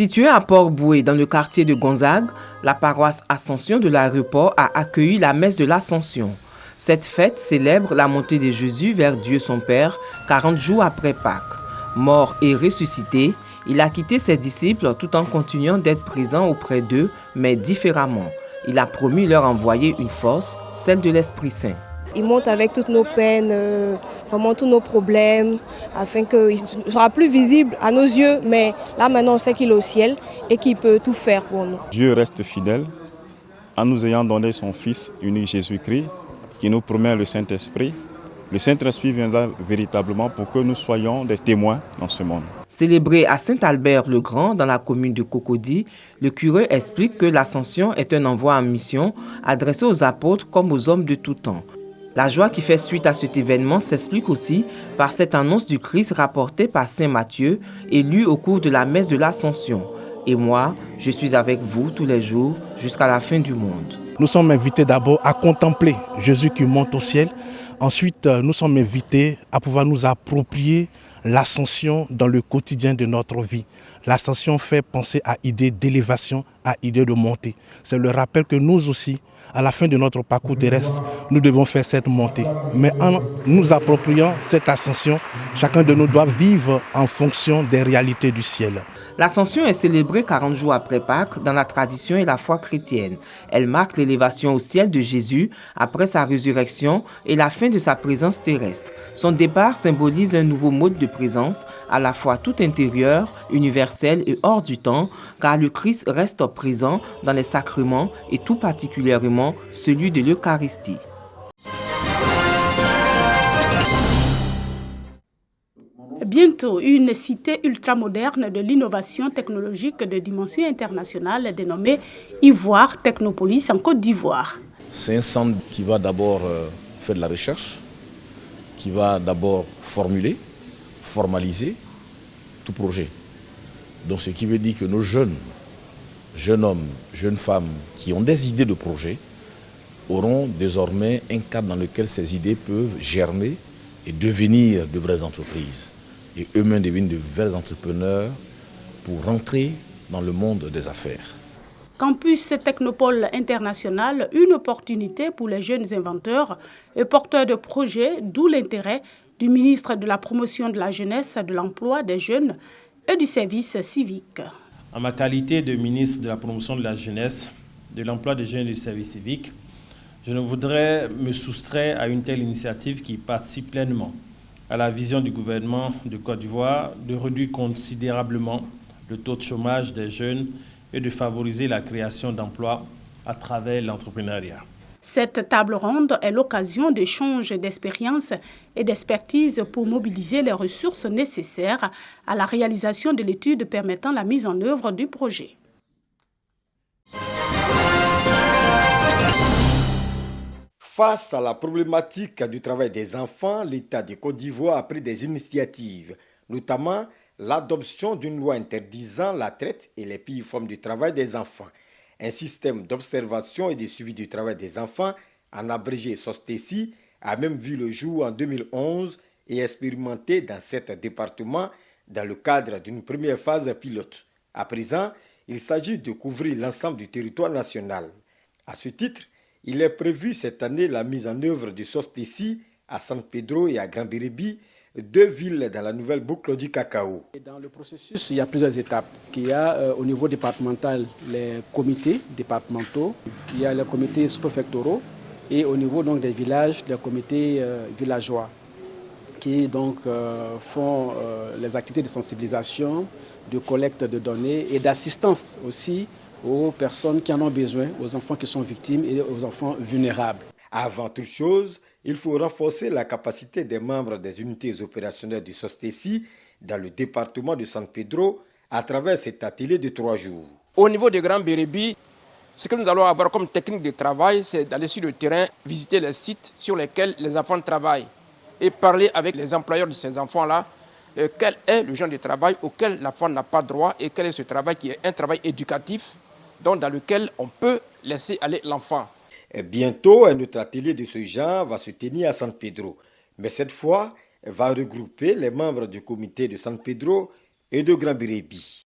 Située à Port-Bouët, dans le quartier de Gonzague, la paroisse Ascension de l'aéroport a accueilli la messe de l'Ascension. Cette fête célèbre la montée de Jésus vers Dieu son Père, 40 jours après Pâques. Mort et ressuscité, il a quitté ses disciples tout en continuant d'être présent auprès d'eux, mais différemment. Il a promis leur envoyer une force, celle de l'Esprit Saint. Il monte avec toutes nos peines, vraiment tous nos problèmes, afin qu'il ne sera plus visible à nos yeux, mais là maintenant on sait qu'il est au ciel et qu'il peut tout faire pour nous. Dieu reste fidèle en nous ayant donné son Fils unique Jésus-Christ, qui nous promet le Saint-Esprit. Le Saint-Esprit viendra véritablement pour que nous soyons des témoins dans ce monde. Célébré à Saint-Albert-le-Grand, dans la commune de Cocody, le curé explique que l'Ascension est un envoi en mission adressé aux apôtres comme aux hommes de tout temps. La joie qui fait suite à cet événement s'explique aussi par cette annonce du Christ rapportée par saint Matthieu et lue au cours de la messe de l'Ascension. Et moi, je suis avec vous tous les jours jusqu'à la fin du monde. Nous sommes invités d'abord à contempler Jésus qui monte au ciel. Ensuite, nous sommes invités à pouvoir nous approprier l'ascension dans le quotidien de notre vie. L'ascension fait penser à idée d'élévation, à idée de montée. C'est le rappel que nous aussi, à la fin de notre parcours terrestre, nous devons faire cette montée. Mais en nous appropriant cette ascension, chacun de nous doit vivre en fonction des réalités du ciel. L'Ascension est célébrée 40 jours après Pâques dans la tradition et la foi chrétienne. Elle marque l'élévation au ciel de Jésus après sa résurrection et la fin de sa présence terrestre. Son départ symbolise un nouveau mode de présence, à la fois tout intérieur, universel et hors du temps, car le Christ reste présent dans les sacrements et tout particulièrement celui de l'Eucharistie. Bientôt, une cité ultramoderne de l'innovation technologique de dimension internationale dénommée Ivoire Technopolis en Côte d'Ivoire. C'est un centre qui va d'abord faire de la recherche, qui va d'abord formuler, formaliser tout projet. Donc ce qui veut dire que nos jeunes hommes, jeunes femmes qui ont des idées de projet auront désormais un cadre dans lequel ces idées peuvent germer et devenir de vraies entreprises. Et eux-mêmes deviennent de vrais entrepreneurs pour rentrer dans le monde des affaires. Campus Technopole International, une opportunité pour les jeunes inventeurs et porteurs de projets, d'où l'intérêt du ministre de la Promotion de la Jeunesse, de l'Emploi des Jeunes et du Service civique. En ma qualité de ministre de la Promotion de la Jeunesse, de l'Emploi des Jeunes et du Service civique, je ne voudrais me soustraire à une telle initiative qui participe pleinement à la vision du gouvernement de Côte d'Ivoire de réduire considérablement le taux de chômage des jeunes et de favoriser la création d'emplois à travers l'entrepreneuriat. Cette table ronde est l'occasion d'échanges d'expériences et d'expertise pour mobiliser les ressources nécessaires à la réalisation de l'étude permettant la mise en œuvre du projet. Face à la problématique du travail des enfants, l'État de Côte d'Ivoire a pris des initiatives, notamment l'adoption d'une loi interdisant la traite et les pires formes de travail des enfants. Un système d'observation et de suivi du travail des enfants, en abrégé SOSTECI, a même vu le jour en 2011 et expérimenté dans 7 départements dans le cadre d'une première phase pilote. À présent, il s'agit de couvrir l'ensemble du territoire national. À ce titre, il est prévu cette année la mise en œuvre du SOSTECI à San Pedro et à Grand Bérébi, 2 villes dans la nouvelle boucle du cacao. Dans le processus, il y a plusieurs étapes. Il y a au niveau départemental les comités départementaux, il y a les comités sous-préfectoraux et au niveau donc, des villages, les comités villageois qui donc font les activités de sensibilisation, de collecte de données et d'assistance aussi aux personnes qui en ont besoin, aux enfants qui sont victimes et aux enfants vulnérables. Avant toute chose, il faut renforcer la capacité des membres des unités opérationnelles du SOSTECI dans le département de San Pedro à travers cet atelier de 3 jours. Au niveau de Grand Bérébi, ce que nous allons avoir comme technique de travail, c'est d'aller sur le terrain, visiter les sites sur lesquels les enfants travaillent et parler avec les employeurs de ces enfants-là, quel est le genre de travail auquel l'enfant n'a pas droit et quel est ce travail qui est un travail éducatif donc dans lequel on peut laisser aller l'enfant. Bientôt, un autre atelier de ce genre va se tenir à San Pedro. Mais cette fois, va regrouper les membres du comité de San Pedro et de Grand Bérébi.